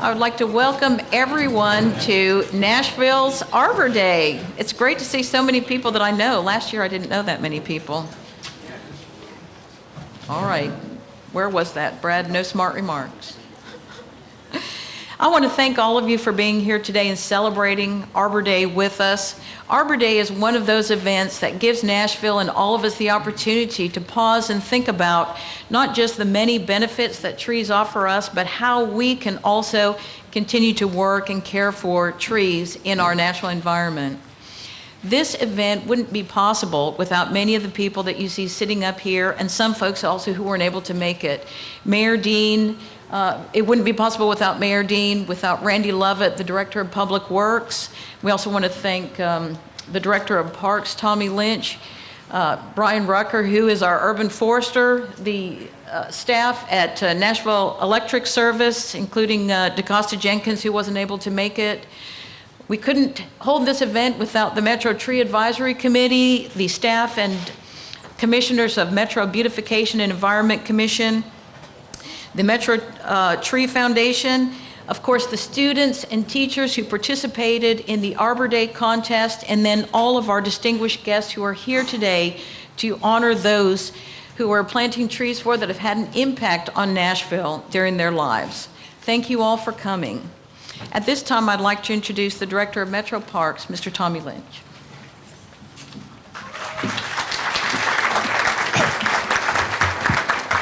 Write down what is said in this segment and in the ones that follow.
I would like to welcome everyone to Nashville's Arbor Day. It's great to see so many people that I know. Last year I didn't know that many people. All right, where was that, Brad? No smart remarks. I want to thank all of you for being here today and celebrating Arbor Day with us. Arbor Day is one of those events that gives Nashville and all of us the opportunity to pause and think about not just the many benefits that trees offer us, but how we can also continue to work and care for trees in our natural environment. This event wouldn't be possible without many of the people that you see sitting up here, and some folks also who weren't able to make it. Mayor Dean, it wouldn't be possible without Mayor Dean, without Randy Lovett, the Director of Public Works. We also want to thank the Director of Parks, Tommy Lynch, Brian Rucker, who is our urban forester, the staff at Nashville Electric Service, including DeCosta Jenkins, who wasn't able to make it. We couldn't hold this event without the Metro Tree Advisory Committee, the staff and commissioners of Metro Beautification and Environment Commission, the Metro Tree Foundation, of course, the students and teachers who participated in the Arbor Day contest, and then all of our distinguished guests who are here today to honor those who are planting trees for that have had an impact on Nashville during their lives. Thank you all for coming. At this time, I'd like to introduce the Director of Metro Parks, Mr. Tommy Lynch.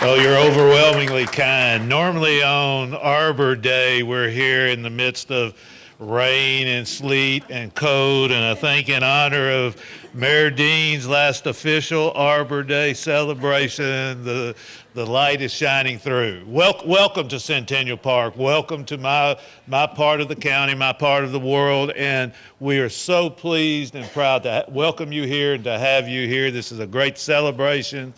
Well, you're overwhelmingly kind. Normally on Arbor Day, we're here in the midst of rain and sleet and cold, and I think in honor of Mayor Dean's last official Arbor Day celebration, the light is shining through. Welcome to Centennial Park. Welcome to my part of the county, my part of the world, and we are so pleased and proud to welcome you here and to have you here. This is a great celebration.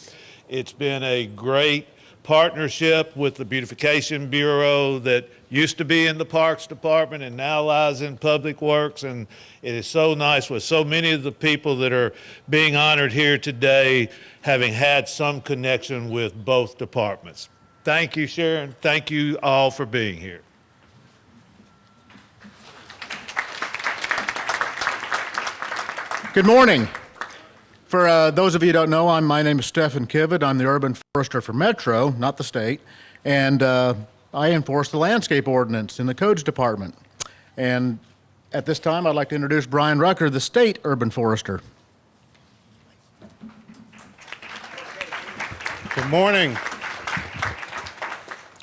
It's been a great partnership with the Beautification Bureau that used to be in the Parks Department and now lies in Public Works, and it is so nice with so many of the people that are being honored here today having had some connection with both departments. Thank you, Sharon. Thank you all for being here. Good morning. For those of you who don't know, my name is Stephen Kivett. I'm the urban forester for Metro, not the state, and I enforce the landscape ordinance in the codes department. And at this time, I'd like to introduce Brian Rucker, the state urban forester. Good morning.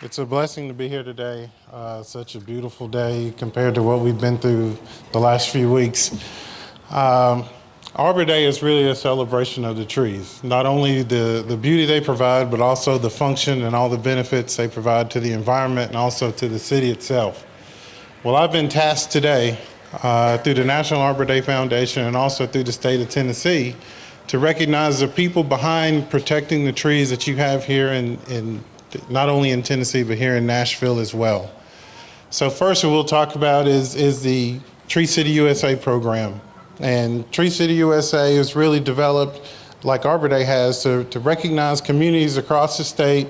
It's a blessing to be here today. Such a beautiful day compared to what we've been through the last few weeks. Arbor Day is really a celebration of the trees, not only the beauty they provide, but also the function and all the benefits they provide to the environment and also to the city itself. Well, I've been tasked today through the National Arbor Day Foundation and also through the state of Tennessee to recognize the people behind protecting the trees that you have here in not only in Tennessee, but here in Nashville as well. So first what we'll talk about is the Tree City USA program. And Tree City USA is really developed, like Arbor Day has, to recognize communities across the state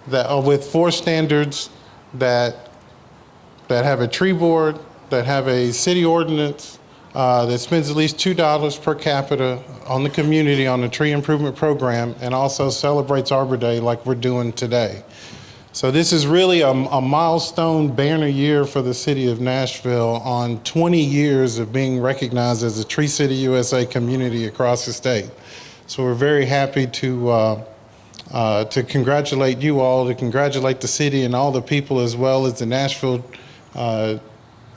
that are with 4 standards that have a tree board, that have a city ordinance, that spends at least $2 per capita on the community on the tree improvement program, and also celebrates Arbor Day like we're doing today. So this is really a milestone banner year for the city of Nashville on 20 years of being recognized as a Tree City USA community across the state. So we're very happy to congratulate you all, to congratulate the city and all the people, as well as the Nashville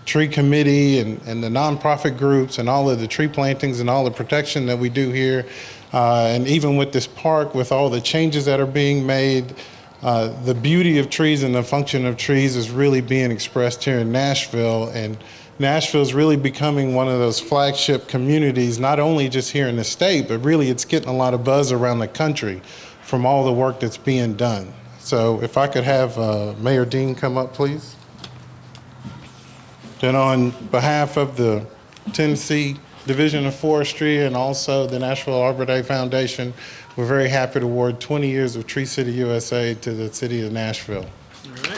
Tree Committee and the nonprofit groups and all of the tree plantings and all the protection that we do here. And even with this park, with all the changes that are being made, the beauty of trees and the function of trees is really being expressed here in Nashville, and Nashville is really becoming one of those flagship communities, not only just here in the state, but really it's getting a lot of buzz around the country from all the work that's being done. So if I could have Mayor Dean come up, please. Then on behalf of the Tennessee Division of Forestry and also the Nashville Arbor Day Foundation, we're very happy to award 20 years of Tree City USA to the city of Nashville. All right.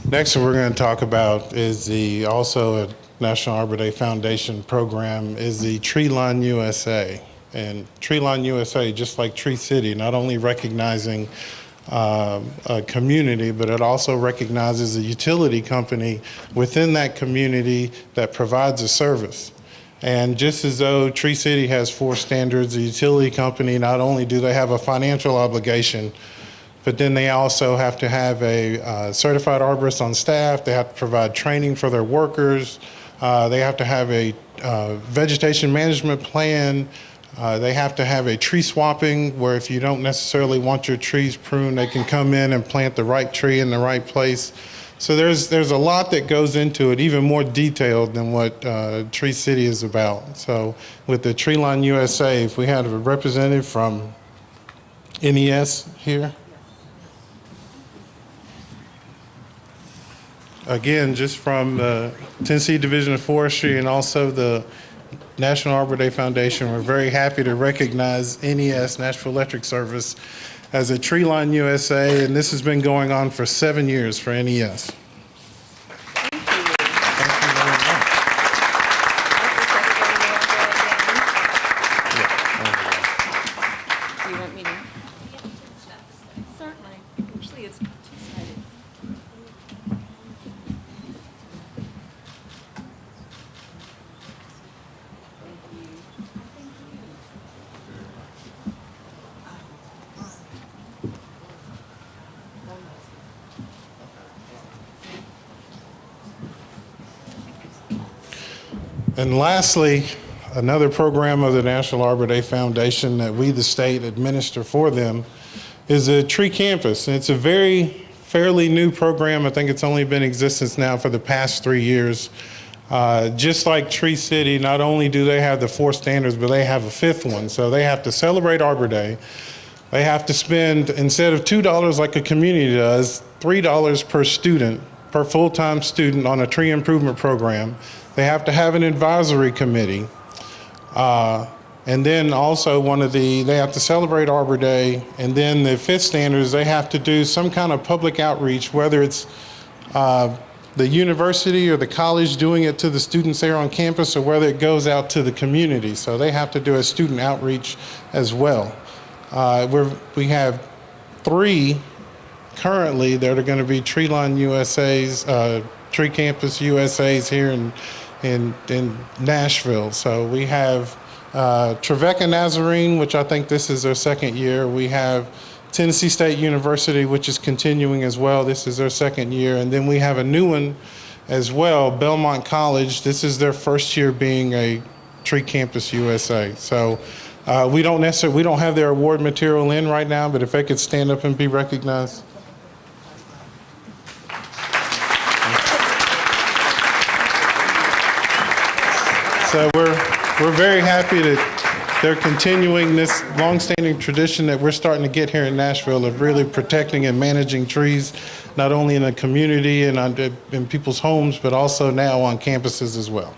Next, what we're going to talk about is also a National Arbor Day Foundation program is the Tree Line USA. And Tree Line USA, just like Tree City, not only recognizing a community, but it also recognizes a utility company within that community that provides a service. And just as though Tree City has 4 standards, a utility company, not only do they have a financial obligation, but then they also have to have a certified arborist on staff. They have to provide training for their workers. They have to have a vegetation management plan. They have to have a tree swapping where if you don't necessarily want your trees pruned, they can come in and plant the right tree in the right place. So there's a lot that goes into it, even more detailed than what Tree City is about. So with the Tree Line USA, if we had a representative from NES here. Again, just from the Tennessee Division of Forestry and also the National Arbor Day Foundation, we're very happy to recognize NES, Nashville Electric Service, as a Tree Line USA, and this has been going on for 7 years for NES. You want me to? Certainly. Usually it's two-sided. And lastly, another program of the National Arbor Day Foundation that we, the state, administer for them is a tree campus. And it's a fairly new program. I think it's only been in existence now for the past 3 years. Just like Tree City, not only do they have the 4 standards, but they have a 5th one. So they have to celebrate Arbor Day. They have to spend, instead of $2 like a community does, $3 per student, per full-time student on a tree improvement program. They have to have an advisory committee. And then also they have to celebrate Arbor Day. And then the 5th standards, they have to do some kind of public outreach, whether it's the university or the college doing it to the students there on campus, or whether it goes out to the community. So they have to do a student outreach as well. We have 3 currently that are going to be Tree Line USA's, Tree Campus USA's here in Nashville. So we have Trevecca Nazarene, which I think this is their 2nd year. We have Tennessee State University, which is continuing as well. This is their 2nd year. And then we have a new one as well, Belmont College. This is their 1st year being a Tree Campus USA. So we don't have their award material in right now, but if they could stand up and be recognized. So we're very happy that they're continuing this longstanding tradition that we're starting to get here in Nashville of really protecting and managing trees, not only in the community and in people's homes, but also now on campuses as well.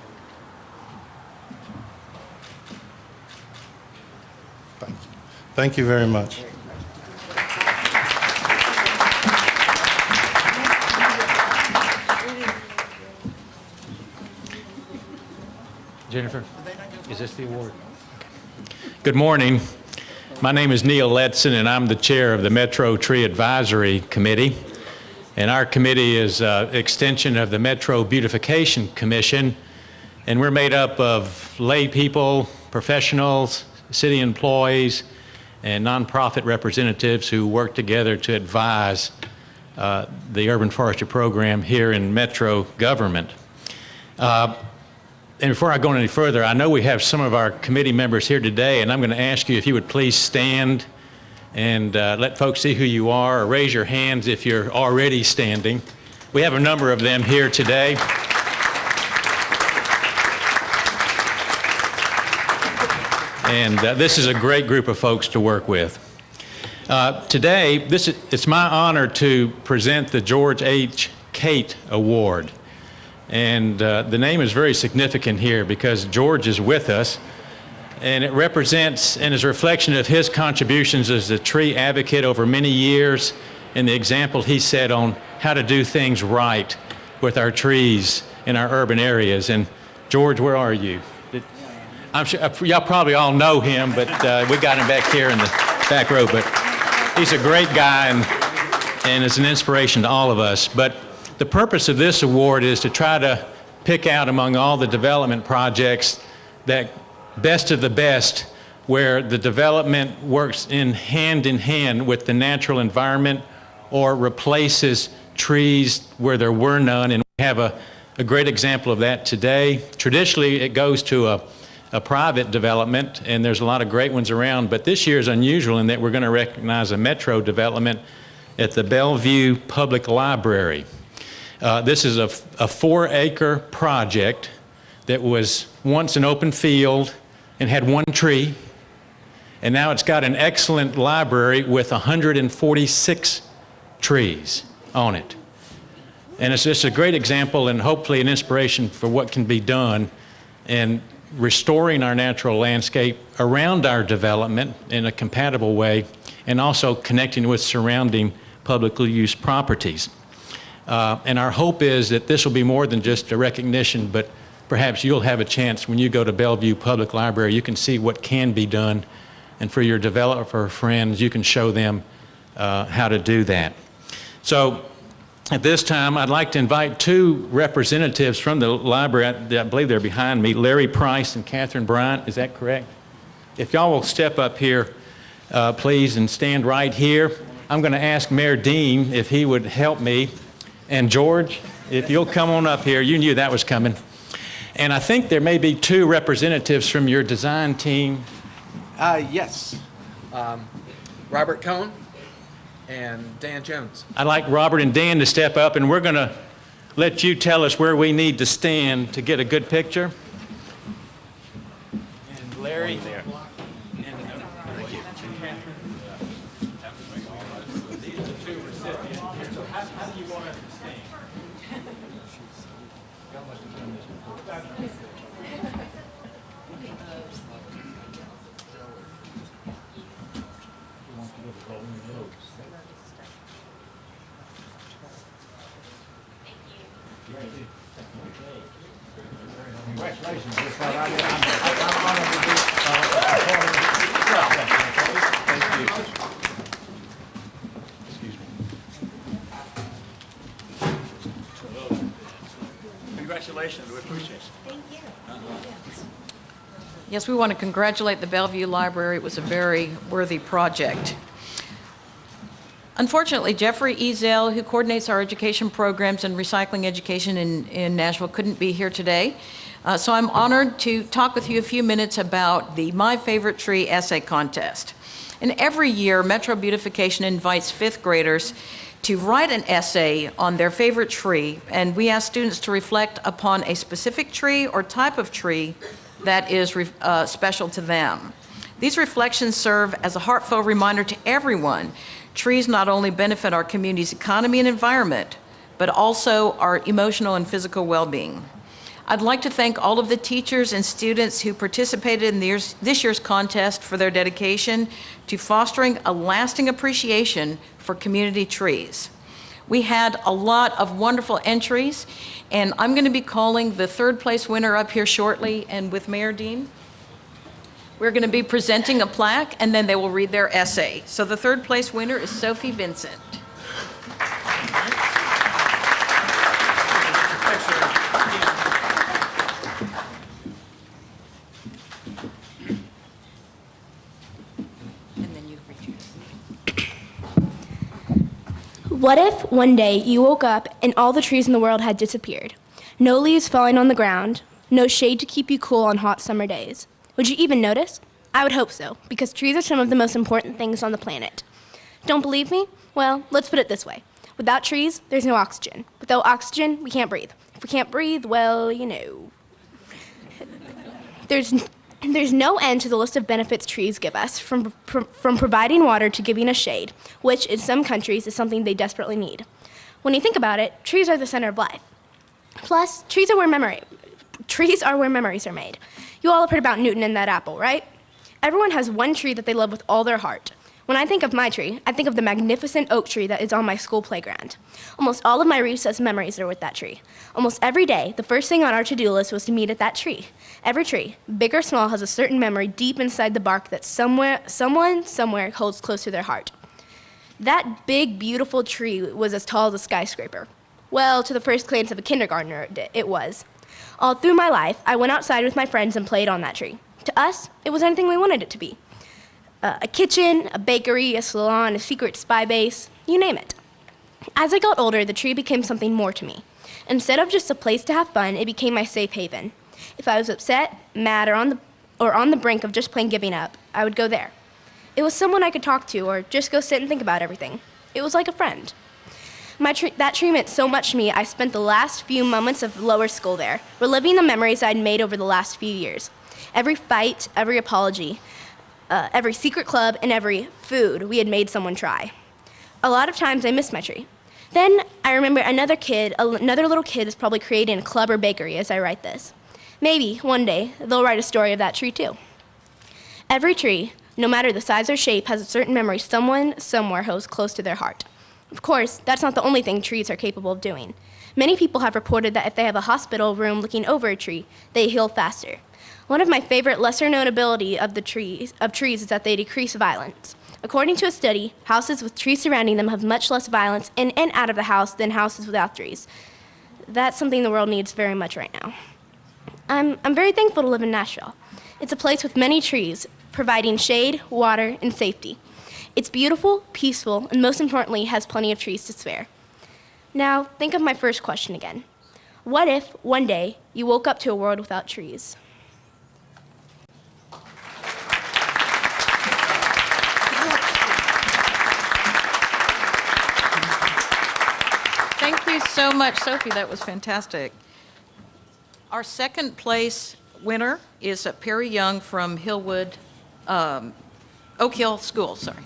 Thank you very much. Jennifer, is this the award? Good morning. My name is Neil Letson, and I'm the chair of the Metro Tree Advisory Committee. And our committee is an extension of the Metro Beautification Commission, and we're made up of lay people, professionals, city employees, and nonprofit representatives who work together to advise the urban forestry program here in Metro government. And before I go any further, I know we have some of our committee members here today, and I'm going to ask you if you would please stand and let folks see who you are, or raise your hands if you're already standing. We have a number of them here today. And this is a great group of folks to work with. Today, it's my honor to present the George H. Cate Award. And the name is very significant here because George is with us, and it represents and is a reflection of his contributions as a tree advocate over many years and the example he set on how to do things right with our trees in our urban areas. And George, where are you? I'm sure y'all probably all know him, but we got him back here in the back row. But he's a great guy and is an inspiration to all of us. But the purpose of this award is to try to pick out among all the development projects that best of the best, where the development works in hand with the natural environment or replaces trees where there were none. And we have a great example of that today. Traditionally, it goes to a private development, and there's a lot of great ones around, but this year is unusual in that we're going to recognize a metro development at the Bellevue Public Library. This is a 4-acre project that was once an open field and had one tree, and now it's got an excellent library with 146 trees on it. And it's just a great example and hopefully an inspiration for what can be done in restoring our natural landscape around our development in a compatible way, and also connecting with surrounding publicly used properties. And our hope is that this will be more than just a recognition, but perhaps you'll have a chance when you go to Bellevue Public Library, you can see what can be done, and for your developer friends, you can show them how to do that. So at this time, I'd like to invite 2 representatives from the library. I believe they're behind me, Larry Price and Catherine Bryant. Is that correct? If y'all will step up here, please, and stand right here. I'm going to ask Mayor Dean if he would help me. And George, if you'll come on up here. You knew that was coming. And I think there may be 2 representatives from your design team. Yes. Robert Cohn and Dan Jones. I'd like Robert and Dan to step up, and we're going to let you tell us where we need to stand to get a good picture. And Larry. There. Thank you. These are the 2 recipients. So how do you want us to stand? Congratulations. I'm honored to be Thank you. Excuse me. Congratulations. We appreciate it. Yes, we want to congratulate the Bellevue Library. It was a very worthy project. Unfortunately, Jeffrey Ezel, who coordinates our education programs and recycling education in Nashville, couldn't be here today. So I'm honored to talk with you a few minutes about the My Favorite Tree essay contest. And every year, Metro Beautification invites 5th graders to write an essay on their favorite tree, and we ask students to reflect upon a specific tree or type of tree that is special to them. These reflections serve as a heartfelt reminder to everyone. Trees not only benefit our community's economy and environment, but also our emotional and physical well-being. I'd like to thank all of the teachers and students who participated in this year's contest for their dedication to fostering a lasting appreciation for community trees. We had a lot of wonderful entries, and I'm going to be calling the 3rd place winner up here shortly, and with Mayor Dean, we're going to be presenting a plaque, and then they will read their essay. So the 3rd place winner is Sophie Vincent. And then you read yours. What if one day you woke up and all the trees in the world had disappeared? No leaves falling on the ground, no shade to keep you cool on hot summer days. Would you even notice? I would hope so, because trees are some of the most important things on the planet. Don't believe me? Well, let's put it this way. Without trees, there's no oxygen. Without oxygen, we can't breathe. If we can't breathe, well, you know. There's There's no end to the list of benefits trees give us, from providing water to giving us shade, which in some countries is something they desperately need. When you think about it, trees are the center of life. Plus, trees are where memories are made. You all have heard about Newton and that apple, right? Everyone has one tree that they love with all their heart. When I think of my tree, I think of the magnificent oak tree that is on my school playground. Almost all of my recess memories are with that tree. Almost every day, the first thing on our to-do list was to meet at that tree. Every tree, big or small, has a certain memory deep inside the bark that someone somewhere holds close to their heart. That big, beautiful tree was as tall as a skyscraper. Well, to the first glance of a kindergartner, it was. All through my life, I went outside with my friends and played on that tree. To us, it was anything we wanted it to be. A kitchen, a bakery, a salon, a secret spy base, you name it. As I got older, the tree became something more to me. Instead of just a place to have fun, it became my safe haven. If I was upset, mad, or on the brink of just plain giving up, I would go there. It was someone I could talk to or just go sit and think about everything. It was like a friend. That tree meant so much to me, I spent the last few moments of lower school there, reliving the memories I'd made over the last few years. Every fight, every apology, every secret club, and every food we had made someone try. A lot of times I missed my tree. Then I remember another little kid is probably creating a club or bakery as I write this. Maybe one day they'll write a story of that tree too. Every tree, no matter the size or shape, has a certain memory someone somewhere holds close to their heart. Of course, that's not the only thing trees are capable of doing. Many people have reported that if they have a hospital room looking over a tree, they heal faster. One of my favorite lesser-known ability of trees is that they decrease violence. According to a study, houses with trees surrounding them have much less violence in and out of the house than houses without trees. That's something the world needs very much right now. I'm very thankful to live in Nashville. It's a place with many trees, providing shade, water, and safety. It's beautiful, peaceful, and most importantly, has plenty of trees to spare. Now, think of my first question again. What if, one day, you woke up to a world without trees? Thank you so much, Sophie. That was fantastic. Our second place winner is Perry Young from Oak Hill School, sorry.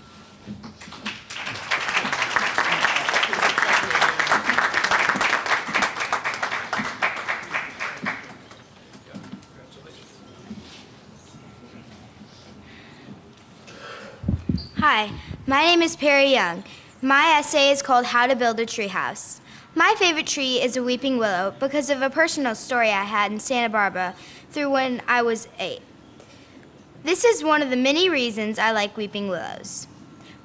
Hi, my name is Perry Young. My essay is called How to Build a Treehouse. My favorite tree is a weeping willow because of a personal story I had in Santa Barbara through when I was 8. This is one of the many reasons I like weeping willows.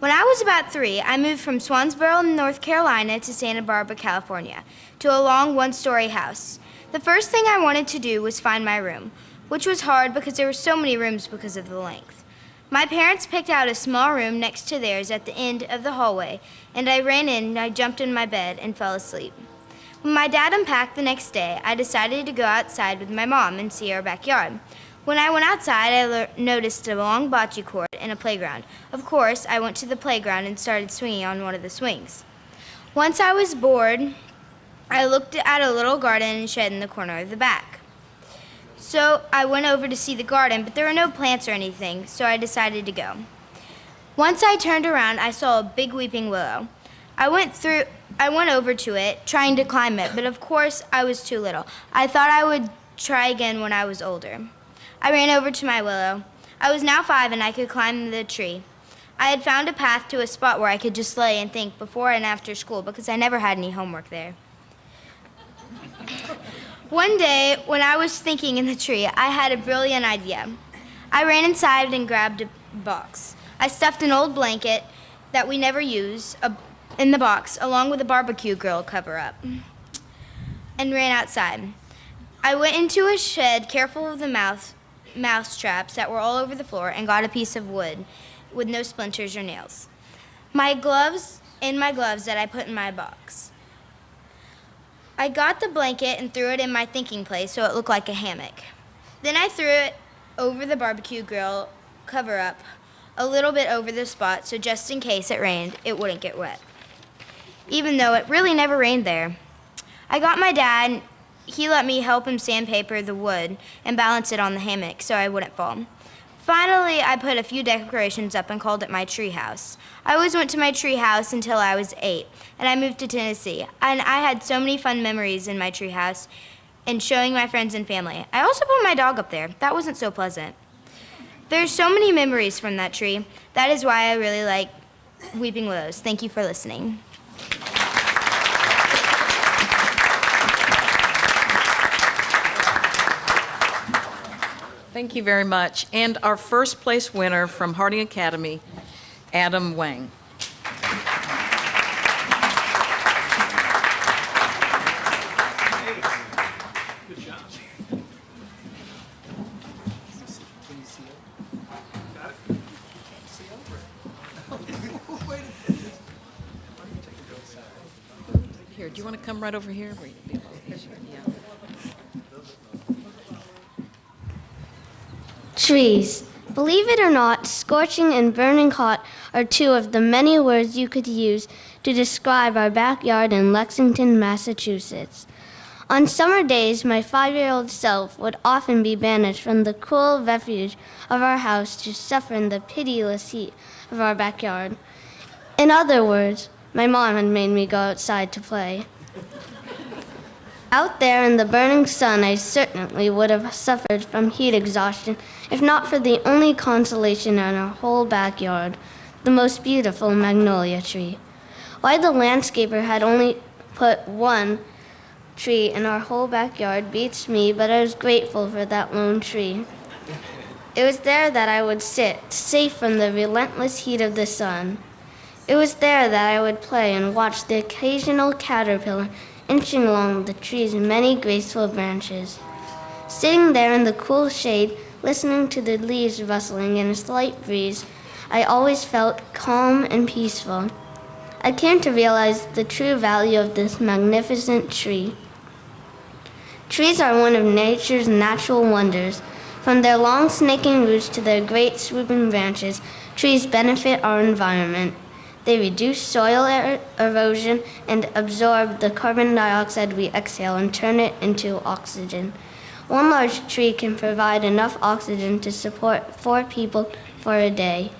When I was about 3, I moved from Swansboro, North Carolina to Santa Barbara, California, to a long one-story house. The first thing I wanted to do was find my room, which was hard because there were so many rooms because of the length. My parents picked out a small room next to theirs at the end of the hallway, and I ran in and I jumped in my bed and fell asleep. When my dad unpacked the next day, I decided to go outside with my mom and see our backyard. When I went outside, I noticed a long bocce court and a playground. Of course, I went to the playground and started swinging on one of the swings. Once I was bored, I looked at a little garden and shed in the corner of the back. So I went over to see the garden, but there were no plants or anything, so I decided to go. Once I turned around, I saw a big weeping willow. I went over to it, trying to climb it, but of course I was too little. I thought I would try again when I was older. I ran over to my willow. I was now 5 and I could climb the tree. I had found a path to a spot where I could just lay and think before and after school because I never had any homework there. One day, when I was thinking in the tree, I had a brilliant idea. I ran inside and grabbed a box. I stuffed an old blanket that we never use in the box, along with a barbecue grill cover-up, and ran outside. I went into a shed, careful of the mouse traps that were all over the floor, and got a piece of wood with no splinters or nails. My gloves that I put in my box. I got the blanket and threw it in my thinking place so it looked like a hammock. Then I threw it over the barbecue grill cover-up, a little bit over the spot, so just in case it rained, it wouldn't get wet. Even though it really never rained there. I got my dad he let me help him sandpaper the wood and balance it on the hammock so I wouldn't fall. Finally, I put a few decorations up and called it my tree house. I always went to my tree house until I was 8, and I moved to Tennessee. And I had so many fun memories in my tree house and showing my friends and family. I also put my dog up there. That wasn't so pleasant. There's so many memories from that tree. That is why I really like weeping willows. Thank you for listening. Thank you very much. And our first place winner from Harding Academy, Adam Wang. Here, do you want to come right over here? Yeah. Trees. Believe it or not, scorching and burning hot are two of the many words you could use to describe our backyard in Lexington, Massachusetts. On summer days, my 5-year-old self would often be banished from the cool refuge of our house to suffer in the pitiless heat of our backyard. In other words, my mom had made me go outside to play. Out there in the burning sun, I certainly would have suffered from heat exhaustion if not for the only consolation in our whole backyard, the most beautiful magnolia tree. Why the landscaper had only put one tree in our whole backyard beats me, but I was grateful for that lone tree. It was there that I would sit, safe from the relentless heat of the sun. It was there that I would play and watch the occasional caterpillar inching along the tree's many graceful branches. Sitting there in the cool shade, listening to the leaves rustling in a slight breeze, I always felt calm and peaceful. I came to realize the true value of this magnificent tree. Trees are one of nature's natural wonders. From their long snaking roots to their great swooping branches, trees benefit our environment. They reduce soil erosion and absorb the carbon dioxide we exhale and turn it into oxygen. One large tree can provide enough oxygen to support 4 people for a day.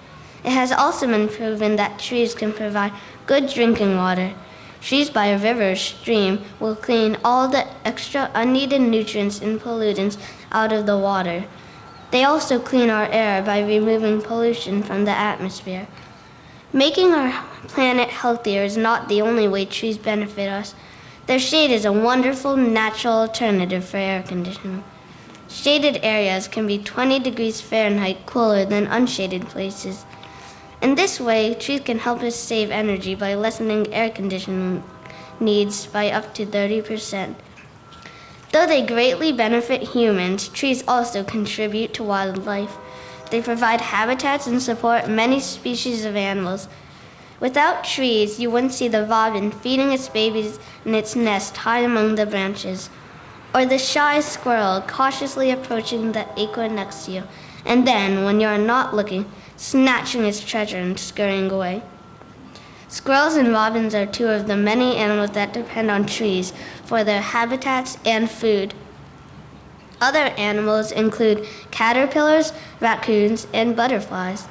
It has also been proven that trees can provide good drinking water. Trees by a river or stream will clean all the extra unneeded nutrients and pollutants out of the water. They also clean our air by removing pollution from the atmosphere. Making our planet healthier is not the only way trees benefit us. Their shade is a wonderful natural alternative for air conditioning. Shaded areas can be 20 degrees Fahrenheit cooler than unshaded places. In this way, trees can help us save energy by lessening air conditioning needs by up to 30%. Though they greatly benefit humans, trees also contribute to wildlife. They provide habitats and support many species of animals. Without trees, you wouldn't see the robin feeding its babies in its nest high among the branches, or the shy squirrel cautiously approaching the acorn next to you, and then, when you are not looking, snatching its treasure and scurrying away. Squirrels and robins are two of the many animals that depend on trees for their habitats and food. Other animals include caterpillars, raccoons, and butterflies.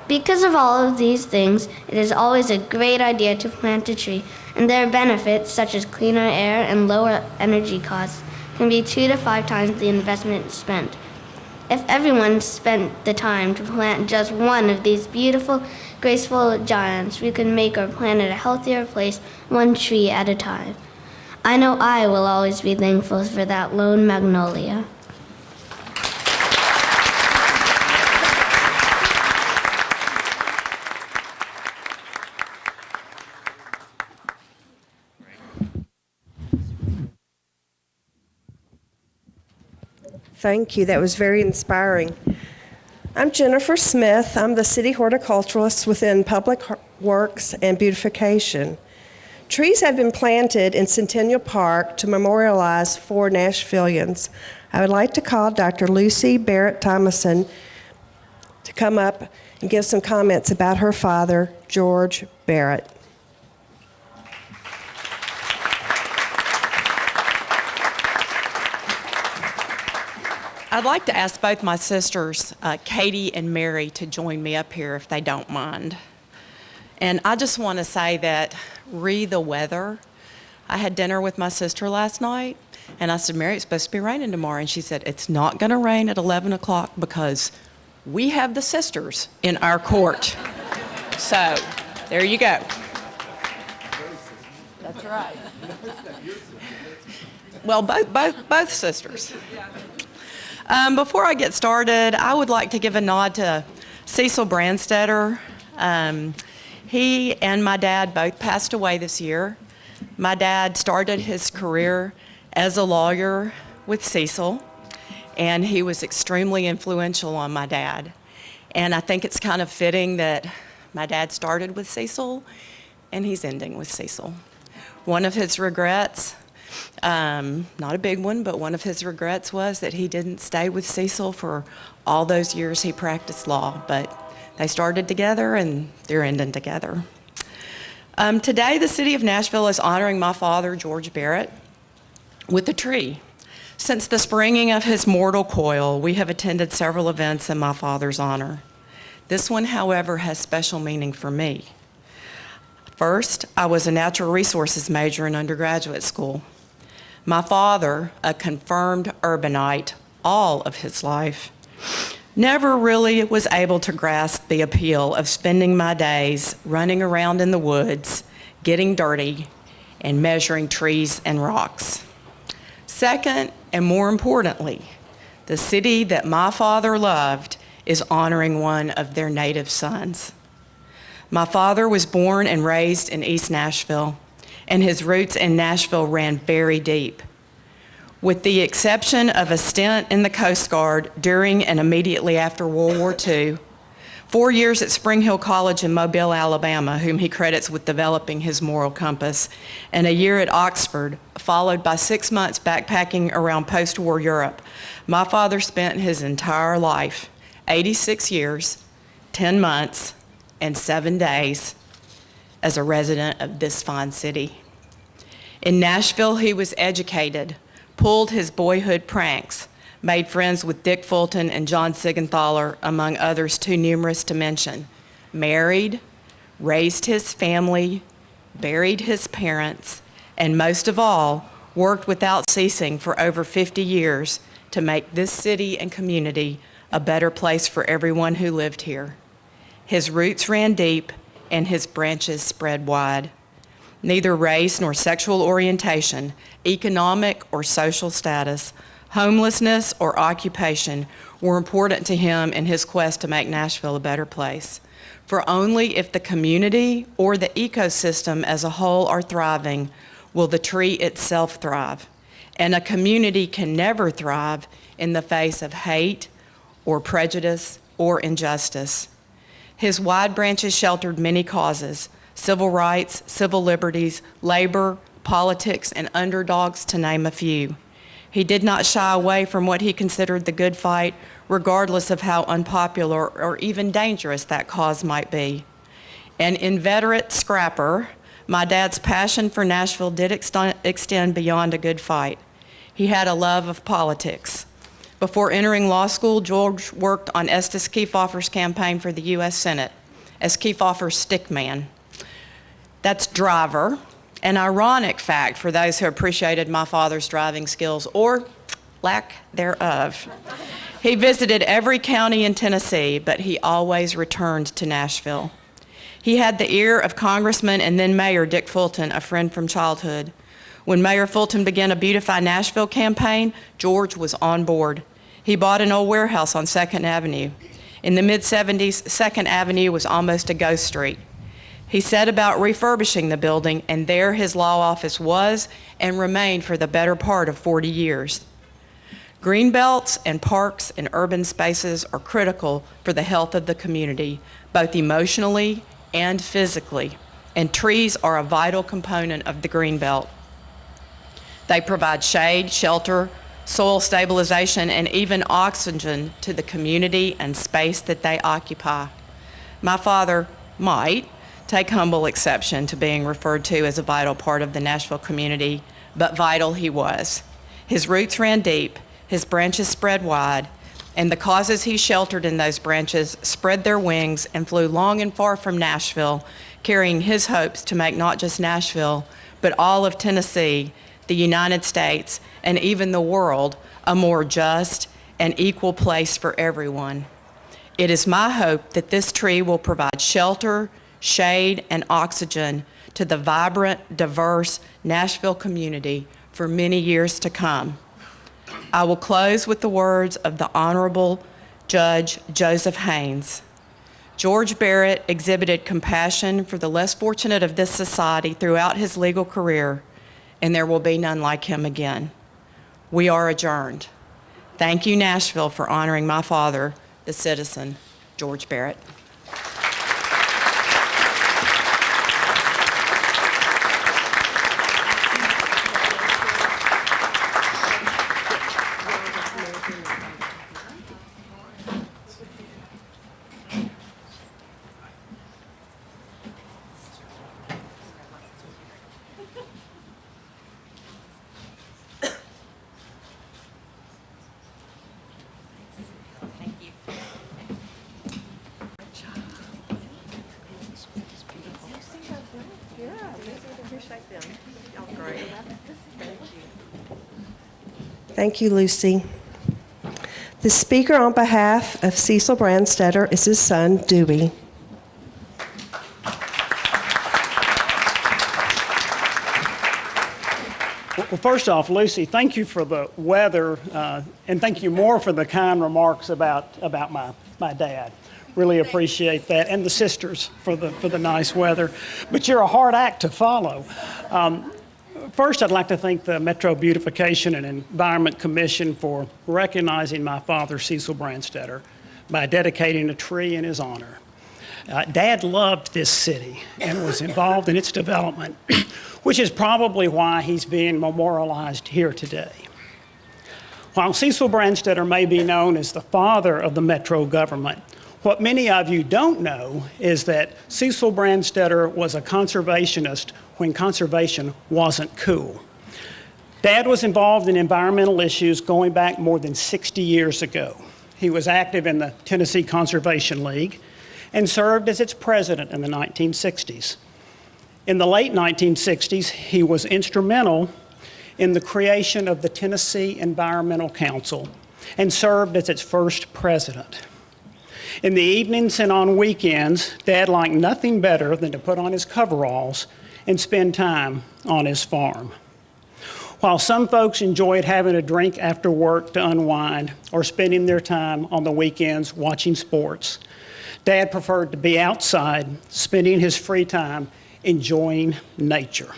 Because of all of these things, it is always a great idea to plant a tree, and their benefits, such as cleaner air and lower energy costs, can be 2 to 5 times the investment spent. If everyone spent the time to plant just one of these beautiful, graceful giants, we could make our planet a healthier place, one tree at a time. I know I will always be thankful for that lone magnolia. Thank you. That was very inspiring. I'm Jennifer Smith. I'm the city horticulturalist within Public Works and Beautification. Trees have been planted in Centennial Park to memorialize 4 Nashvillians. I would like to call Dr. Lucy Barrett Thomason to come up and give some comments about her father, George Barrett. I'd like to ask both my sisters, Katie and Mary, to join me up here if they don't mind. And I just want to say that, the weather. I had dinner with my sister last night, and I said, Mary, it's supposed to be raining tomorrow. And she said, it's not going to rain at 11 o'clock because we have the sisters in our court. So, there you go. That's right. Well, both sisters. Before I get started, I would like to give a nod to Cecil Brandstetter. He and my dad both passed away this year. My dad started his career as a lawyer with Cecil, and he was extremely influential on my dad. And I think it's kind of fitting that my dad started with Cecil, and he's ending with Cecil. One of his regrets, not a big one, but one of his regrets was that he didn't stay with Cecil for all those years he practiced law, but they started together and they're ending together. Today, the city of Nashville is honoring my father, George Barrett, with a tree. Since the springing of his mortal coil, we have attended several events in my father's honor. This one, however, has special meaning for me. First, I was a natural resources major in undergraduate school. My father, a confirmed urbanite all of his life, never really was able to grasp the appeal of spending my days running around in the woods, getting dirty, and measuring trees and rocks. Second, and more importantly, the city that my father loved is honoring one of their native sons. My father was born and raised in East Nashville, and his roots in Nashville ran very deep. With the exception of a stint in the Coast Guard during and immediately after World War II, 4 years at Spring Hill College in Mobile, Alabama, whom he credits with developing his moral compass, and a year at Oxford, followed by 6 months backpacking around post-war Europe, my father spent his entire life, 86 years, 10 months, and 7 days, as a resident of this fine city. In Nashville, he was educated, pulled his boyhood pranks, made friends with Dick Fulton and John Sigenthaler, among others too numerous to mention, married, raised his family, buried his parents, and most of all, worked without ceasing for over 50 years to make this city and community a better place for everyone who lived here. His roots ran deep and his branches spread wide. Neither race nor sexual orientation, economic or social status, homelessness or occupation were important to him in his quest to make Nashville a better place. For only if the community or the ecosystem as a whole are thriving will the tree itself thrive. And a community can never thrive in the face of hate or prejudice or injustice. His wide branches sheltered many causes: civil rights, civil liberties, labor, politics, and underdogs, to name a few. He did not shy away from what he considered the good fight, regardless of how unpopular or even dangerous that cause might be. An inveterate scrapper, my dad's passion for Nashville did extend beyond a good fight. He had a love of politics. Before entering law school, George worked on Estes Kefauver's campaign for the U.S. Senate as Kefauver's stick man. That's driver, an ironic fact for those who appreciated my father's driving skills, or lack thereof. He visited every county in Tennessee, but he always returned to Nashville. He had the ear of Congressman and then Mayor Dick Fulton, a friend from childhood. When Mayor Fulton began a Beautify Nashville campaign, George was on board. He bought an old warehouse on 2nd Avenue. In the mid-'70s, 2nd Avenue was almost a ghost street. He set about refurbishing the building, and there his law office was and remained for the better part of 40 years. Greenbelts and parks and urban spaces are critical for the health of the community, both emotionally and physically, and trees are a vital component of the greenbelt. They provide shade, shelter, soil stabilization, and even oxygen to the community and space that they occupy. My father might take humble exception to being referred to as a vital part of the Nashville community, but vital he was. His roots ran deep, his branches spread wide, and the causes he sheltered in those branches spread their wings and flew long and far from Nashville, carrying his hopes to make not just Nashville, but all of Tennessee, the United States, and even the world a more just and equal place for everyone. It is my hope that this tree will provide shelter, shade, and oxygen to the vibrant, diverse Nashville community for many years to come. I will close with the words of the Honorable Judge Joseph Haynes. George Barrett exhibited compassion for the less fortunate of this society throughout his legal career, and there will be none like him again. We are adjourned. Thank you, Nashville, for honoring my father, the citizen, George Barrett. Thank you, Lucy. The speaker on behalf of Cecil Brandstetter is his son, Dewey. Well, first off, Lucy, thank you for the weather, and thank you more for the kind remarks about my dad. Really appreciate that, and the sisters for the nice weather. But you're a hard act to follow. First, I'd like to thank the Metro Beautification and Environment Commission for recognizing my father, Cecil Brandstetter, by dedicating a tree in his honor. Dad loved this city and was involved in its development, which is probably why he's being memorialized here today. While Cecil Brandstetter may be known as the father of the Metro government, what many of you don't know is that Cecil Brandstetter was a conservationist when conservation wasn't cool. Dad was involved in environmental issues going back more than 60 years ago. He was active in the Tennessee Conservation League and served as its president in the 1960s. In the late 1960s, he was instrumental in the creation of the Tennessee Environmental Council and served as its first president. In the evenings and on weekends, Dad liked nothing better than to put on his coveralls and spend time on his farm. While some folks enjoyed having a drink after work to unwind or spending their time on the weekends watching sports, Dad preferred to be outside, spending his free time enjoying nature.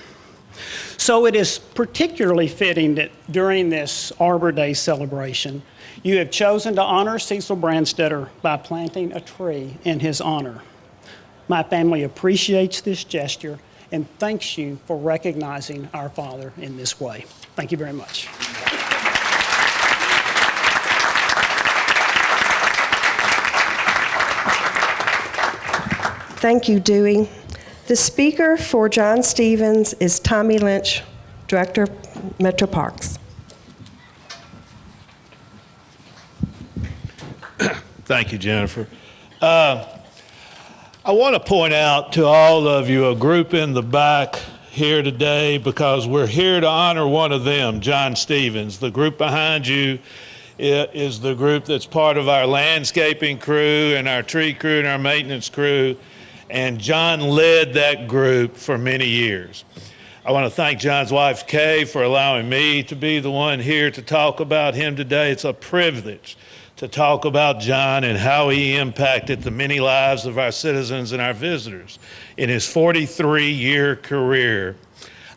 So it is particularly fitting that during this Arbor Day celebration, you have chosen to honor Cecil Brandstetter by planting a tree in his honor. My family appreciates this gesture and thanks you for recognizing our father in this way. Thank you very much. Thank you, Dewey. The speaker for John Stevens is Tommy Lynch, Director of Metro Parks. Thank you, Jennifer. I want to point out to all of you a group in the back here today because we're here to honor one of them, John Stevens. The group behind you is the group that's part of our landscaping crew and our tree crew and our maintenance crew, and John led that group for many years. I want to thank John's wife, Kay, for allowing me to be the one here to talk about him today. It's a privilege to talk about John and how he impacted the many lives of our citizens and our visitors in his 43-year career.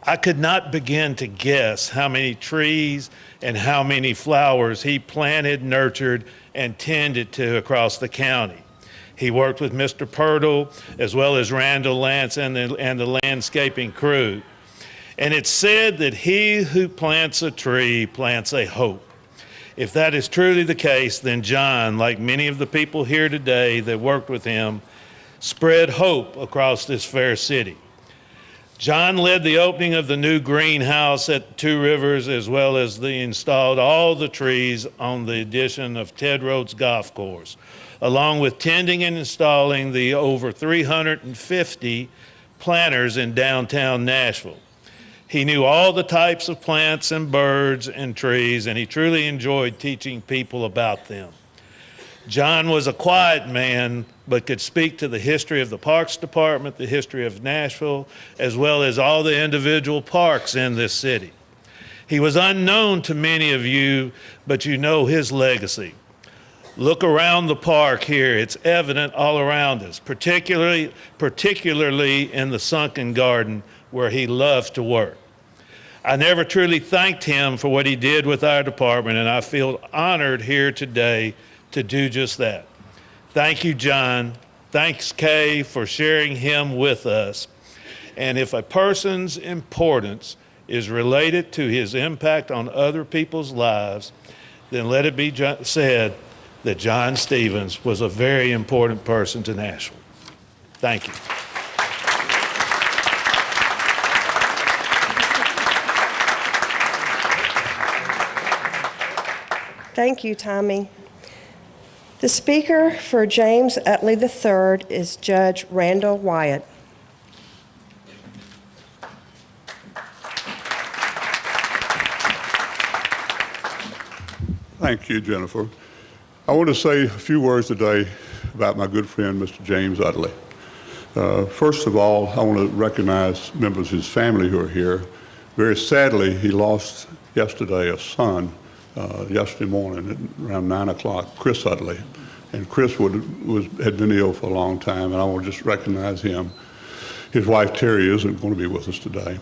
I could not begin to guess how many trees and how many flowers he planted, nurtured, and tended to across the county. He worked with Mr. Purtle as well as Randall Lance and the landscaping crew. And it's said that he who plants a tree plants a hope. If that is truly the case, then John, like many of the people here today that worked with him, spread hope across this fair city. John led the opening of the new greenhouse at Two Rivers, as well as installed all the trees on the addition of Ted Rhodes Golf Course, along with tending and installing the over 350 planters in downtown Nashville. He knew all the types of plants and birds and trees, and he truly enjoyed teaching people about them. John was a quiet man, but could speak to the history of the Parks Department, the history of Nashville, as well as all the individual parks in this city. He was unknown to many of you, but you know his legacy. Look around the park here. It's evident all around us, particularly in the sunken garden where he loved to work. I never truly thanked him for what he did with our department, and I feel honored here today to do just that. Thank you, John. Thanks, Kay, for sharing him with us. And if a person's importance is related to his impact on other people's lives, then let it be said that John Stevens was a very important person to Nashville. Thank you. Thank you, Tommy. The speaker for James Utley III is Judge Randall Wyatt. Thank you, Jennifer. I want to say a few words today about my good friend, Mr. James Utley. First of all, I want to recognize members of his family who are here. Very sadly, he lost yesterday a son yesterday morning at around 9 o'clock, Chris Utley. And Chris had been ill for a long time, and I want to just recognize him. His wife, Terry, isn't going to be with us today.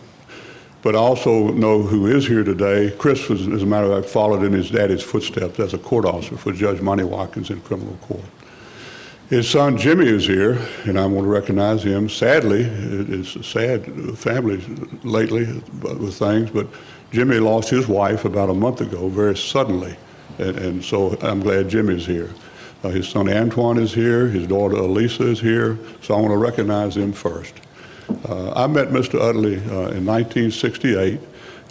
But I also know who is here today. Chris was, as a matter of fact, followed in his daddy's footsteps as a court officer for Judge Monty Watkins in criminal court. His son, Jimmy, is here, and I want to recognize him. Sadly, it's a sad family lately with things, but Jimmy lost his wife about a month ago very suddenly, and so I'm glad Jimmy's here. His son Antoine is here, his daughter Elisa is here, so I want to recognize them first. I met Mr. Utley in 1968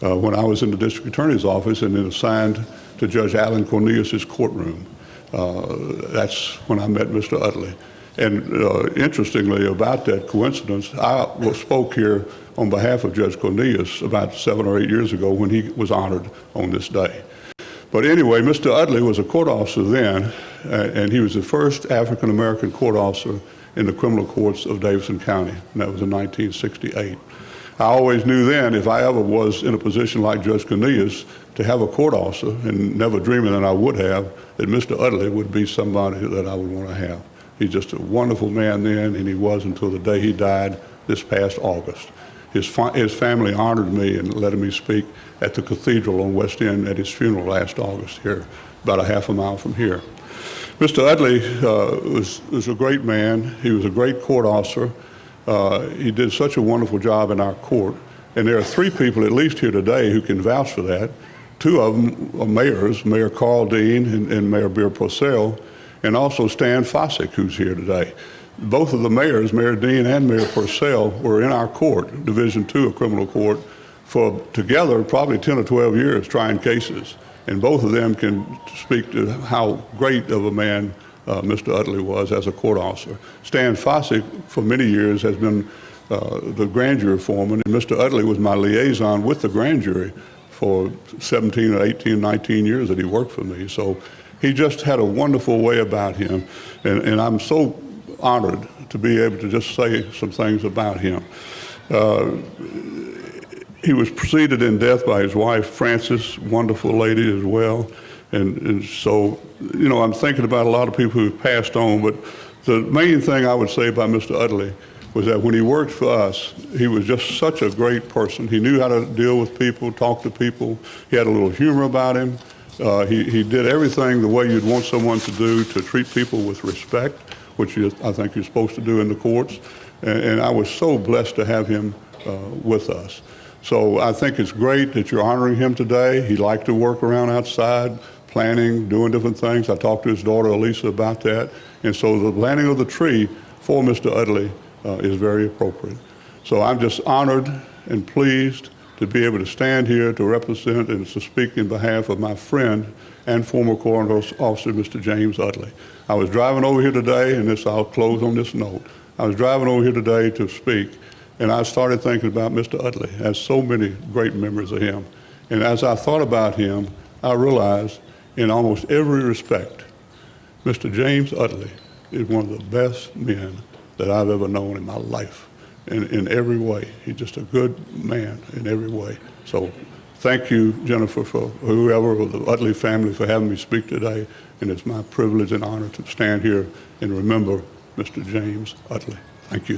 when I was in the district attorney's office and then assigned to Judge Alan Cornelius's courtroom. That's when I met Mr. Utley. And interestingly about that coincidence, I spoke here on behalf of Judge Cornelius about 7 or 8 years ago when he was honored on this day. But anyway, Mr. Utley was a court officer then, and he was the first African-American court officer in the criminal courts of Davidson County, and that was in 1968. I always knew then if I ever was in a position like Judge Cornelius to have a court officer, and never dreaming that I would have, that Mr. Utley would be somebody that I would want to have. He's just a wonderful man then, and he was until the day he died this past August. His family honored me and let me speak at the cathedral on West End at his funeral last August here, about a half a mile from here. Mr. Utley was a great man. He was a great court officer. He did such a wonderful job in our court. And there are 3 people at least here today who can vouch for that. 2 of them are mayors, Mayor Carl Dean and Mayor Beer Purcell, and also Stan Fossick, who's here today. Both of the mayors, Mayor Dean and Mayor Purcell, were in our court, Division II of criminal court, for together probably 10 or 12 years trying cases. And both of them can speak to how great of a man Mr. Utley was as a court officer. Stan Fossick, for many years, has been the grand jury foreman, and Mr. Utley was my liaison with the grand jury for 17 or 18, 19 years that he worked for me. So he just had a wonderful way about him, and I'm so honored to be able to just say some things about him. He was preceded in death by his wife, Frances, wonderful lady as well. And so, you know, I'm thinking about a lot of people who've passed on, but the main thing I would say about Mr. Utley was that when he worked for us, he was just such a great person. He knew how to deal with people, talk to people. He had a little humor about him. He did everything the way you'd want someone to do, to treat people with respect, which I think you're supposed to do in the courts. And I was so blessed to have him with us. So I think it's great that you're honoring him today. He liked to work around outside, planning, doing different things. I talked to his daughter, Elisa, about that. And so the planting of the tree for Mr. Utley is very appropriate. So I'm just honored and pleased to be able to stand here to represent and to speak in behalf of my friend and former coroner officer, Mr. James Utley. I was driving over here today, and I'll close on this note. I was driving over here today to speak, and I started thinking about Mr. Utley. I have so many great memories of him. And as I thought about him, I realized in almost every respect, Mr. James Utley is one of the best men that I've ever known in my life. In every way. He's just a good man in every way. So thank you, Jennifer, for whoever, or the Utley family, for having me speak today. And it's my privilege and honor to stand here and remember Mr. James Utley. Thank you.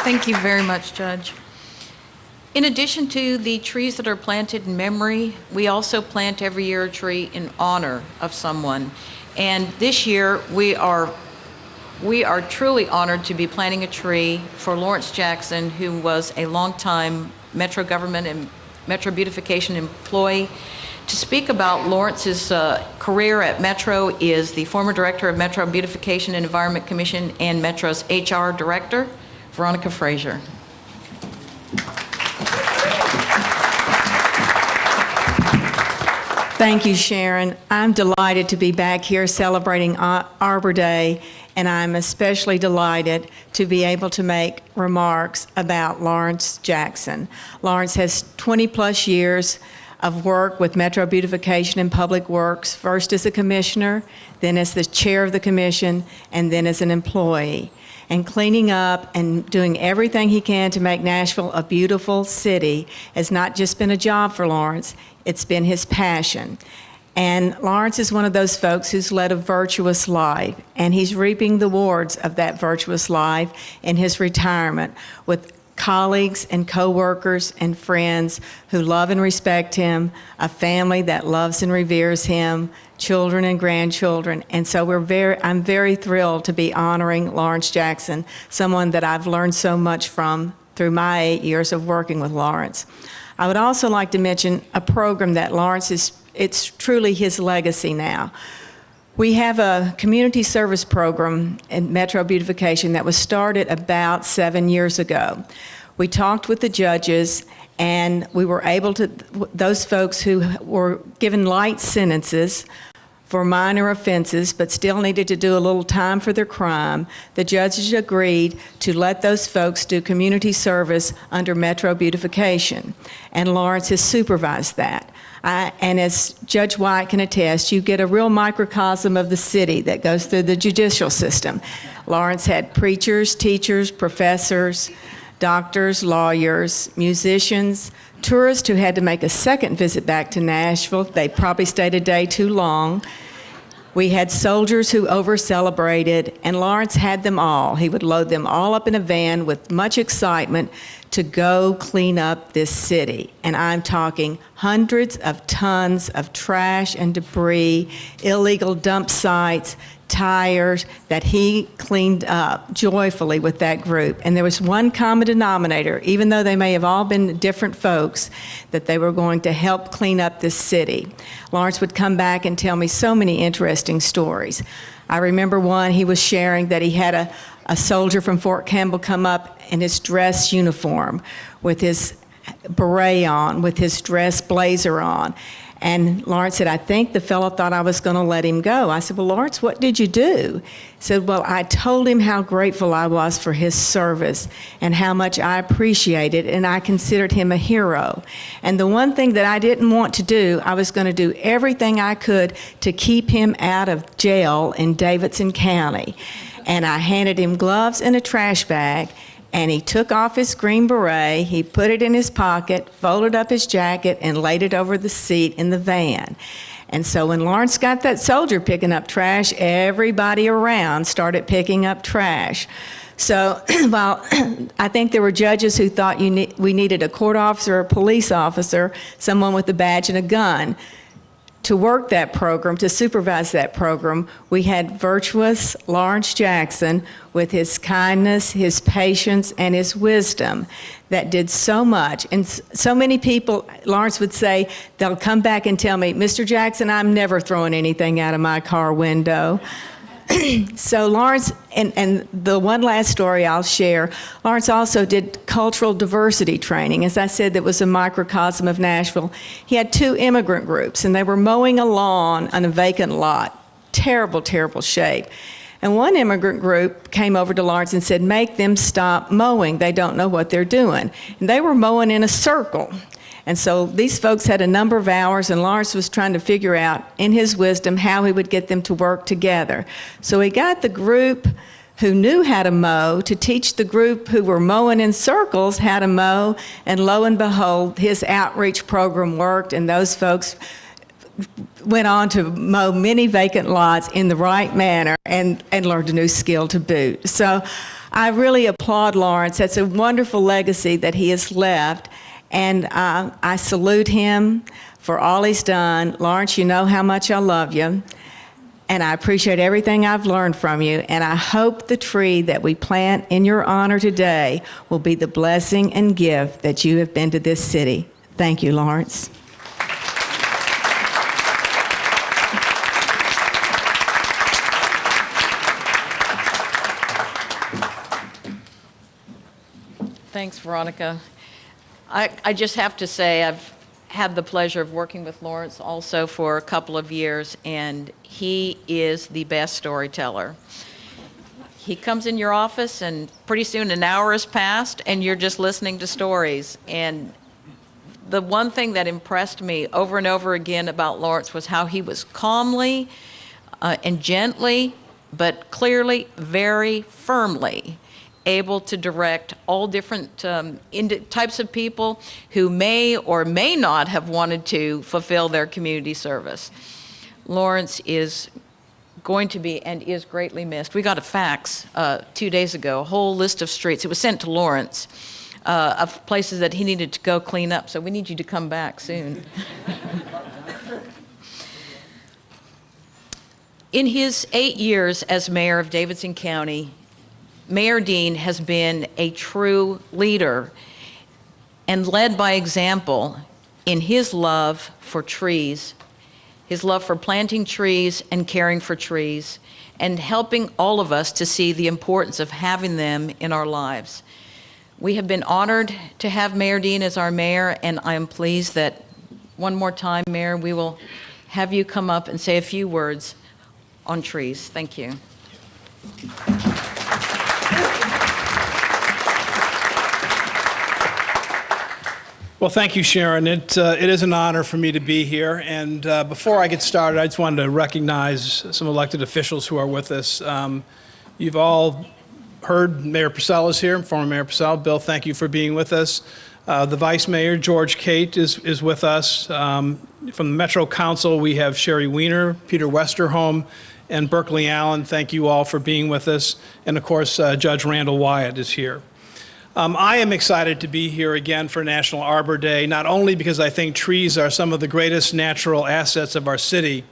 Thank you very much, Judge. In addition to the trees that are planted in memory, we also plant every year a tree in honor of someone. And this year, we are truly honored to be planting a tree for Lawrence Jackson, who was a longtime Metro government and Metro beautification employee. To speak about Lawrence's career at Metro is the former director of Metro Beautification and Environment Commission and Metro's HR director, Veronica Frazier. Thank you, Sharon. I'm delighted to be back here celebrating Arbor Day, and I'm especially delighted to be able to make remarks about Lawrence Jackson. Lawrence has 20-plus years of work with Metro Beautification and Public Works, first as a commissioner, then as the chair of the commission, and then as an employee. And cleaning up and doing everything he can to make Nashville a beautiful city has not just been a job for Lawrence, it's been his passion. And Lawrence is one of those folks who's led a virtuous life, and he's reaping the rewards of that virtuous life in his retirement with colleagues and coworkers and friends who love and respect him, a family that loves and reveres him, children and grandchildren. And so I'm very thrilled to be honoring Lawrence Jackson, someone that I've learned so much from through my 8 years of working with Lawrence. I would also like to mention a program that Lawrence it's truly his legacy now. We have a community service program in Metro Beautification that was started about 7 years ago. We talked with the judges, and we were able to, those folks who were given light sentences for minor offenses but still needed to do a little time for their crime, the judges agreed to let those folks do community service under Metro Beautification, and Lawrence has supervised that. And as Judge White can attest, you get a real microcosm of the city that goes through the judicial system. Lawrence had preachers, teachers, professors, doctors, lawyers, musicians, tourists who had to make a second visit back to Nashville. They probably stayed a day too long. We had soldiers who over-celebrated, and Lawrence had them all. He would load them all up in a van with much excitement to go clean up this city. And I'm talking hundreds of tons of trash and debris, illegal dump sites, tires that he cleaned up joyfully with that group. And there was one common denominator, even though they may have all been different folks, that they were going to help clean up this city. Lawrence would come back and tell me so many interesting stories. I remember one he was sharing that he had a soldier from Fort Campbell come up in his dress uniform with his beret on, with his dress blazer on. And Lawrence said, I think the fellow thought I was going to let him go. I said, well, Lawrence, what did you do? He said, well, I told him how grateful I was for his service and how much I appreciated, and I considered him a hero. And the one thing that I didn't want to do, I was going to do everything I could to keep him out of jail in Davidson County. And I handed him gloves and a trash bag, and he took off his green beret, he put it in his pocket, folded up his jacket, and laid it over the seat in the van. And so when Lawrence got that soldier picking up trash, everybody around started picking up trash. So while I think there were judges who thought we needed a court officer, a police officer, someone with a badge and a gun, to work that program, to supervise that program, we had virtuous Lawrence Jackson with his kindness, his patience, and his wisdom that did so much. And so many people, Lawrence would say, they'll come back and tell me, Mr. Jackson, I'm never throwing anything out of my car window. So Lawrence, and the one last story I'll share, Lawrence also did cultural diversity training. As I said, that was a microcosm of Nashville. He had 2 immigrant groups, and they were mowing a lawn on a vacant lot. Terrible, terrible shape. And one immigrant group came over to Lawrence and said, make them stop mowing. They don't know what they're doing. And they were mowing in a circle. And so these folks had a number of hours, and Lawrence was trying to figure out, in his wisdom, how he would get them to work together. So he got the group who knew how to mow to teach the group who were mowing in circles how to mow, and lo and behold, his outreach program worked, and those folks went on to mow many vacant lots in the right manner and learned a new skill to boot. So I really applaud Lawrence. That's a wonderful legacy that he has left. And I salute him for all he's done. Lawrence, you know how much I love you, and I appreciate everything I've learned from you, and I hope the tree that we plant in your honor today will be the blessing and gift that you have been to this city. Thank you, Lawrence. Thanks, Veronica. I just have to say I've had the pleasure of working with Lawrence also for a couple of years, and he is the best storyteller. He comes in your office, and pretty soon an hour has passed, and you're just listening to stories. And the one thing that impressed me over and over again about Lawrence was how he was calmly and gently, but clearly, very firmly able to direct all different types of people who may or may not have wanted to fulfill their community service. Lawrence is going to be and is greatly missed. We got a fax 2 days ago, a whole list of streets. It was sent to Lawrence of places that he needed to go clean up, so we need you to come back soon. In his 8 years as mayor of Davidson County, Mayor Dean has been a true leader and led by example in his love for trees, his love for planting trees and caring for trees, and helping all of us to see the importance of having them in our lives. We have been honored to have Mayor Dean as our mayor, and I am pleased that one more time, Mayor, we will have you come up and say a few words on trees. Thank you. Well, thank you, Sharon. It is an honor for me to be here. And before I get started, I just wanted to recognize some elected officials who are with us. You've all heard Mayor Purcell is here, former Mayor Purcell. Bill, thank you for being with us. The Vice Mayor, George Cate, is with us. From the Metro Council, we have Sherry Weiner, Peter Westerholm, and Berkeley Allen. Thank you all for being with us. And of course, Judge Randall Wyatt is here. I am excited to be here again for National Arbor Day, not only because I think trees are some of the greatest natural assets of our city,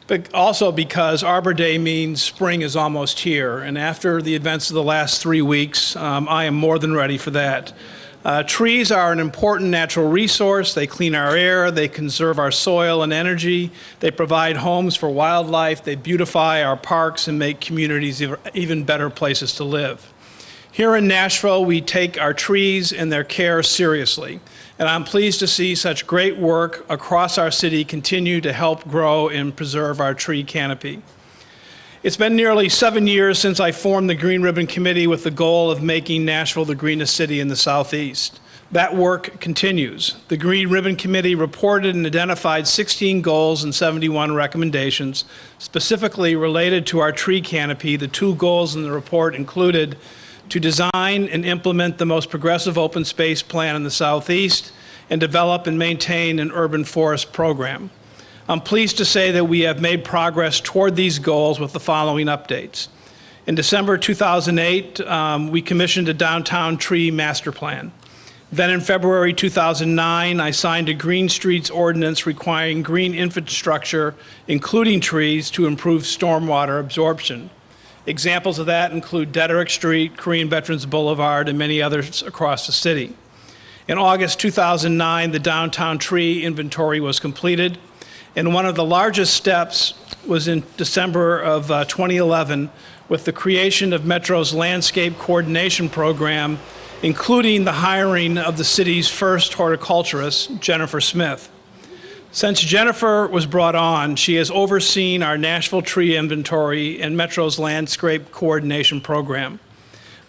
but also because Arbor Day means spring is almost here. And after the events of the last 3 weeks, I am more than ready for that. Trees are an important natural resource. They clean our air, they conserve our soil and energy, they provide homes for wildlife, they beautify our parks and make communities even better places to live. Here in Nashville, we take our trees and their care seriously, and I'm pleased to see such great work across our city continue to help grow and preserve our tree canopy. It's been nearly 7 years since I formed the Green Ribbon Committee with the goal of making Nashville the greenest city in the Southeast. That work continues. The Green Ribbon Committee reported and identified 16 goals and 71 recommendations, specifically related to our tree canopy. The 2 goals in the report included to design and implement the most progressive open space plan in the Southeast, and develop and maintain an urban forest program. I'm pleased to say that we have made progress toward these goals with the following updates. In December 2008, we commissioned a downtown tree master plan. Then in February 2009, I signed a Green Streets ordinance requiring green infrastructure, including trees, to improve stormwater absorption. Examples of that include Dederick Street, Korean Veterans Boulevard, and many others across the city. In August 2009, the downtown tree inventory was completed, and one of the largest steps was in December of 2011 with the creation of Metro's Landscape Coordination Program, including the hiring of the city's first horticulturist, Jennifer Smith. Since Jennifer was brought on, she has overseen our Nashville tree inventory and Metro's Landscape Coordination Program.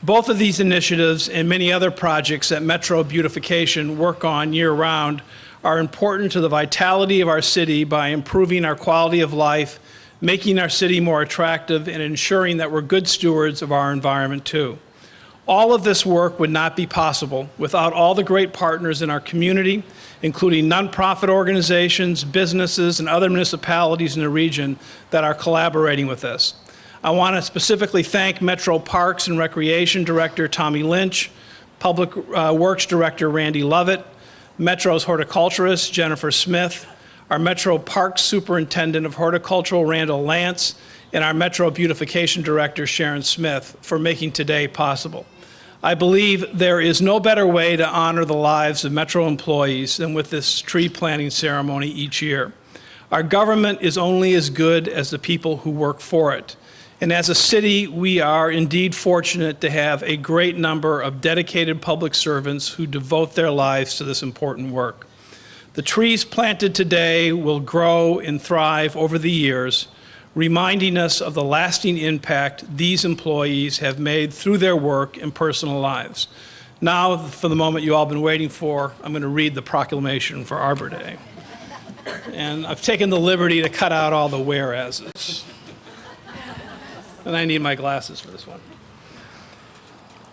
Both of these initiatives and many other projects that Metro Beautification work on year-round are important to the vitality of our city by improving our quality of life, making our city more attractive, and ensuring that we're good stewards of our environment too. All of this work would not be possible without all the great partners in our community, including nonprofit organizations, businesses, and other municipalities in the region that are collaborating with us. I want to specifically thank Metro Parks and Recreation Director Tommy Lynch, Public Works Director Randy Lovett, Metro's horticulturist Jennifer Smith, our Metro Parks Superintendent of Horticultural Randall Lance, and our Metro Beautification Director Sharon Smith for making today possible. I believe there is no better way to honor the lives of Metro employees than with this tree planting ceremony each year. Our government is only as good as the people who work for it. And as a city, we are indeed fortunate to have a great number of dedicated public servants who devote their lives to this important work. The trees planted today will grow and thrive over the years, reminding us of the lasting impact these employees have made through their work and personal lives. Now, for the moment you all been waiting for, I'm going to read the proclamation for Arbor Day. And I've taken the liberty to cut out all the whereases. And I need my glasses for this one.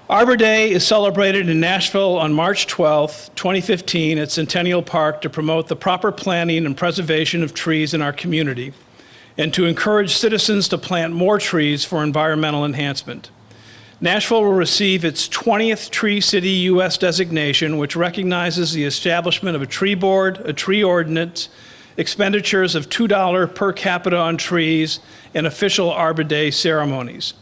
Arbor Day is celebrated in Nashville on March 12, 2015 at Centennial Park to promote the proper planting and preservation of trees in our community and to encourage citizens to plant more trees for environmental enhancement. Nashville will receive its 20th Tree City U.S. designation, which recognizes the establishment of a tree board, a tree ordinance, expenditures of $2 per capita on trees, and official Arbor Day ceremonies.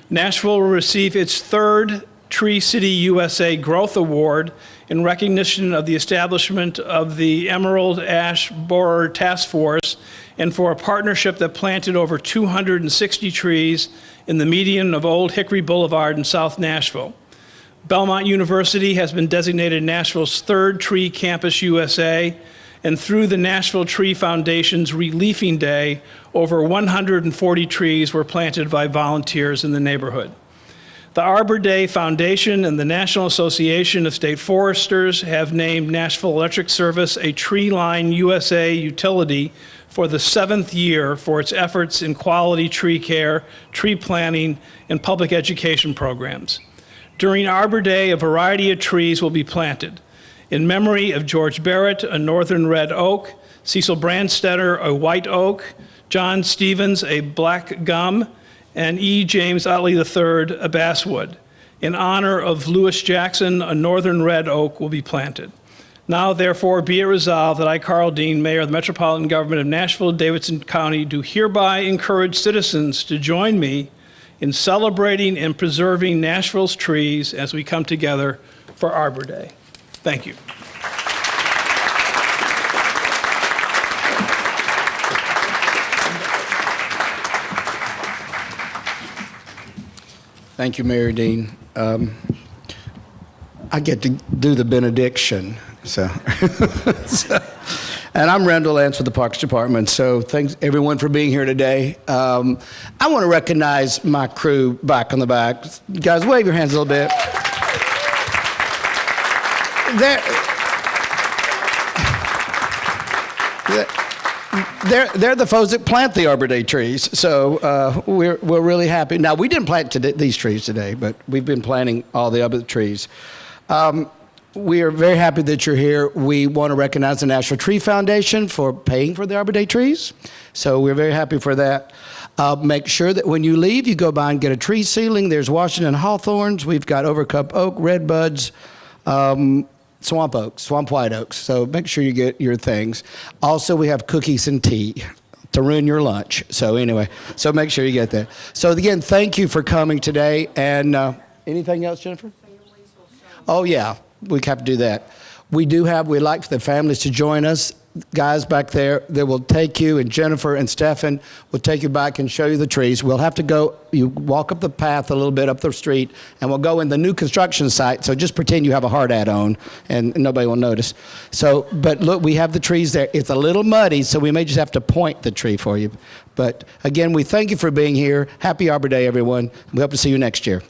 Nashville will receive its third Tree City USA Growth Award in recognition of the establishment of the Emerald Ash Borer Task Force and for a partnership that planted over 260 trees in the median of Old Hickory Boulevard in South Nashville. Belmont University has been designated Nashville's third Tree Campus USA, and through the Nashville Tree Foundation's Reliefing Day, over 140 trees were planted by volunteers in the neighborhood. The Arbor Day Foundation and the National Association of State Foresters have named Nashville Electric Service a Tree Line USA utility for the 7th year for its efforts in quality tree care, tree planting, and public education programs. During Arbor Day, a variety of trees will be planted. In memory of George Barrett, a northern red oak, Cecil Brandstetter, a white oak, John Stevens, a black gum, and E. James Utley III, a basswood. In honor of Lewis Jackson, a northern red oak will be planted. Now, therefore, be it resolved that I, Carl Dean, Mayor of the Metropolitan Government of Nashville-Davidson County, do hereby encourage citizens to join me in celebrating and preserving Nashville's trees as we come together for Arbor Day. Thank you. Thank you, Mayor Dean. I get to do the benediction, so. And I'm Randall Lance with the Parks Department, so thanks everyone for being here today. I want to recognize my crew back on the back. Guys, wave your hands a little bit. They're the folks that plant the Arbor Day trees, so we're really happy. Now, we didn't plant these trees today, but we've been planting all the other trees. We are very happy that you're here. We want to recognize the National Tree Foundation for paying for the Arbor Day trees, so we're very happy for that. Make sure that when you leave, you go by and get a tree ceiling. There's Washington hawthorns. We've got overcup oak, red buds, swamp oaks, swamp white oaks. So make sure you get your things. Also, we have cookies and tea to ruin your lunch. So anyway, so make sure you get that. So again, thank you for coming today. And anything else, Jennifer? Oh yeah, we have to do that. We'd like for the families to join us. Guys back there that will take you, and Jennifer and Stefan will take you back and show you the trees. We'll have to go, you walk up the path a little bit up the street, and we'll go in the new construction site. So just pretend you have a hard hat on, and nobody will notice. So, but look, we have the trees there. It's a little muddy, so we may just have to point the tree for you. But again, we thank you for being here. Happy Arbor Day, everyone. We hope to see you next year.